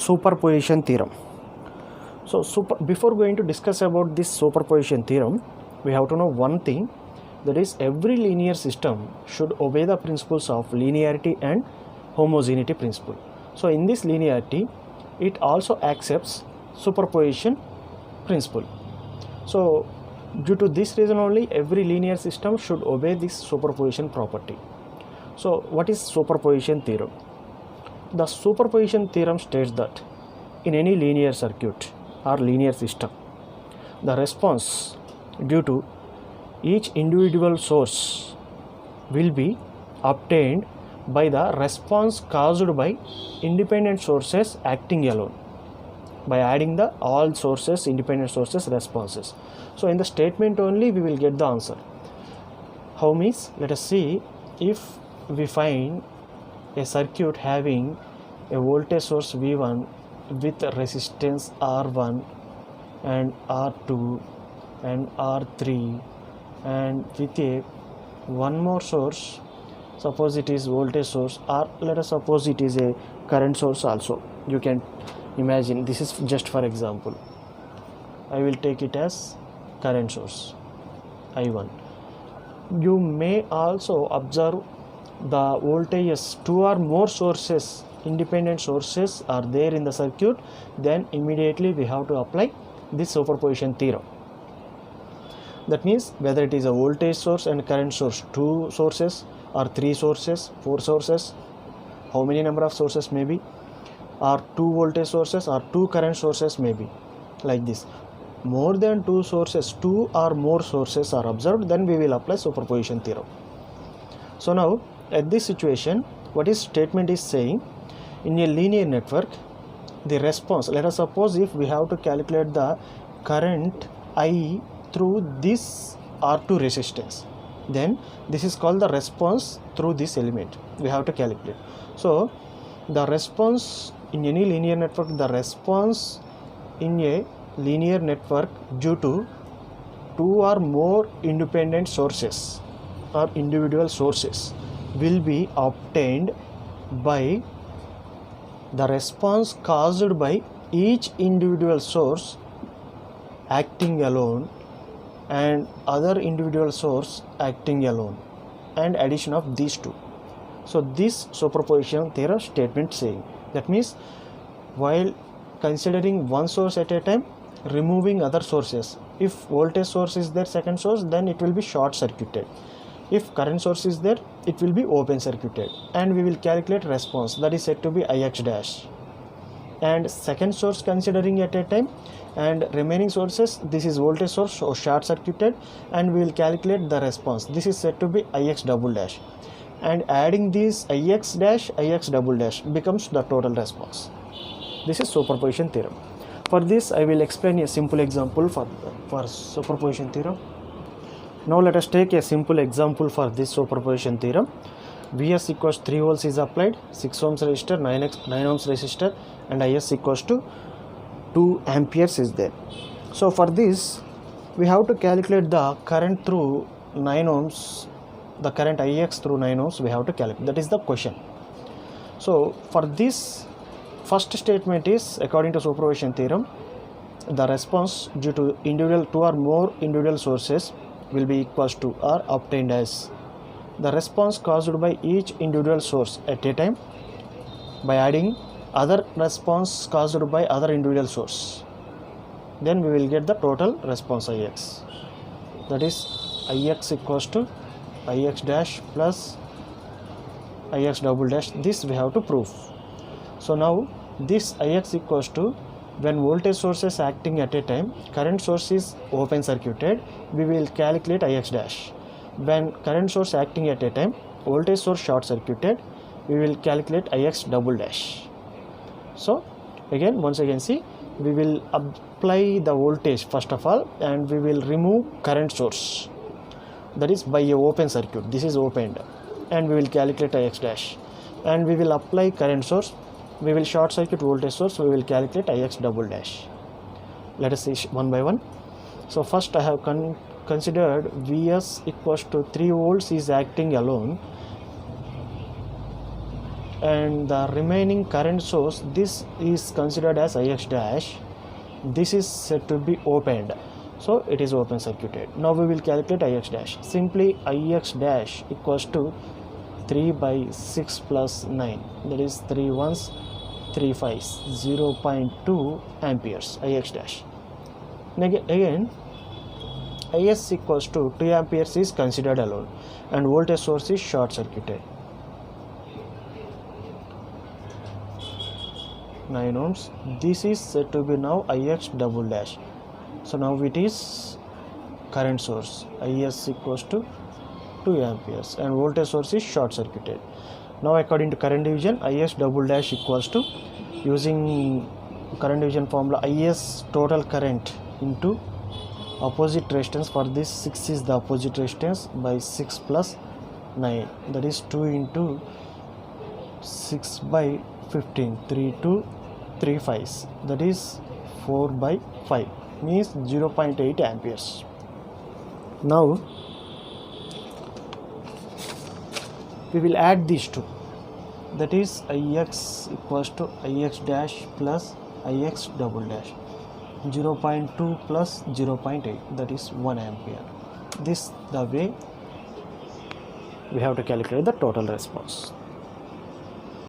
superposition theorem. So before going to discuss about this superposition theorem, we have to know one thing, that is every linear system should obey the principles of linearity and homogeneity principle. So in this linearity, it also accepts superposition principle. So due to this reason only, every linear system should obey this superposition property. So what is superposition theorem? The superposition theorem states that in any linear circuit or linear system, the response due to each individual source will be obtained by the response caused by independent sources acting alone, by adding the all sources, independent sources responses. So in the statement only we will get the answer. How means, let us see, if we find a circuit having a voltage source V1 with resistance R1 and R2 and R3 and with a one more source, suppose it is voltage source, or let us suppose it is a current source also. You can imagine, this is just for example, I will take it as current source I1. You may also observe the voltages, two or more sources, independent sources are there in the circuit, then immediately we have to apply this superposition theorem. That means whether it is a voltage source and current source, two sources or three sources, four sources, how many number of sources may be, or two voltage sources or two current sources may be, like this. More than two sources, two or more sources are observed, then we will apply superposition theorem. So now at this situation, what is statement is saying, in a linear network, the response, let us suppose if we have to calculate the current I through this R2 resistance, then this is called the response through this element we have to calculate. So the response in any linear network, the response in a linear network due to two or more independent sources or individual sources will be obtained by the response caused by each individual source acting alone and other individual source acting alone, and addition of these two. So this superposition theorem statement saying, that means while considering one source at a time, removing other sources, if voltage source is there, second source, then it will be short circuited. If current source is there, it will be open circuited, and we will calculate response, that is said to be Ix dash. And second source considering at a time, and remaining sources, this is voltage source, so short circuited, and we will calculate the response, this is said to be Ix double dash, and adding these Ix dash, Ix double dash becomes the total response. This is superposition theorem. For this I will explain a simple example for superposition theorem. Now let us take a simple example for this superposition theorem. Vs equals 3 volts is applied, 6 ohms resistor, 9 ohms resistor, and Is equals to 2 amperes is there. So for this we have to calculate the current through 9 ohms, the current Ix through 9 ohms we have to calculate, that is the question. So for this, first statement is, according to superposition theorem, the response due to individual two or more individual sources will be equals to or obtained as the response caused by each individual source at a time by adding other response caused by other individual source, then we will get the total response Ix, that is Ix equals to Ix dash plus Ix double dash. This we have to prove. So now this Ix equals to, when voltage source is acting at a time, current source is open circuited, we will calculate Ix dash. When current source acting at a time, voltage source short circuited, we will calculate Ix double dash. So again, once again see, we will apply the voltage first of all, and we will remove current source, that is by a open circuit, this is opened, and we will calculate Ix dash, and we will apply current source, we will short circuit voltage source, we will calculate Ix double dash. Let us see one by one. So first I have considered Vs equals to 3 volts is acting alone, and the remaining current source, this is considered as Ix dash. This is said to be opened, so it is open circuited. Now we will calculate Ix dash. Simply Ix dash equals to 3 by 6 plus 9, that is 3 ones 3 5s, 0.2 amperes Ix dash. Again Is equals to 2 amperes is considered alone and voltage source is short circuited. 9 ohms. This is said to be now Ix double dash. So now it is current source. Is equals to 2 amperes and voltage source is short circuited. Now according to current division, Is double dash equals to, using current division formula, Is total current into opposite resistance. For this 6 is the opposite resistance by 6 plus 9, that is 2 into 6 by 15, 3 to 3 5s, that is 4 by 5, means 0.8 amperes. Now we will add these two, that is Ix equals to Ix dash plus Ix double dash, 0.2 plus 0.8, that is 1 ampere. This the way we have to calculate the total response.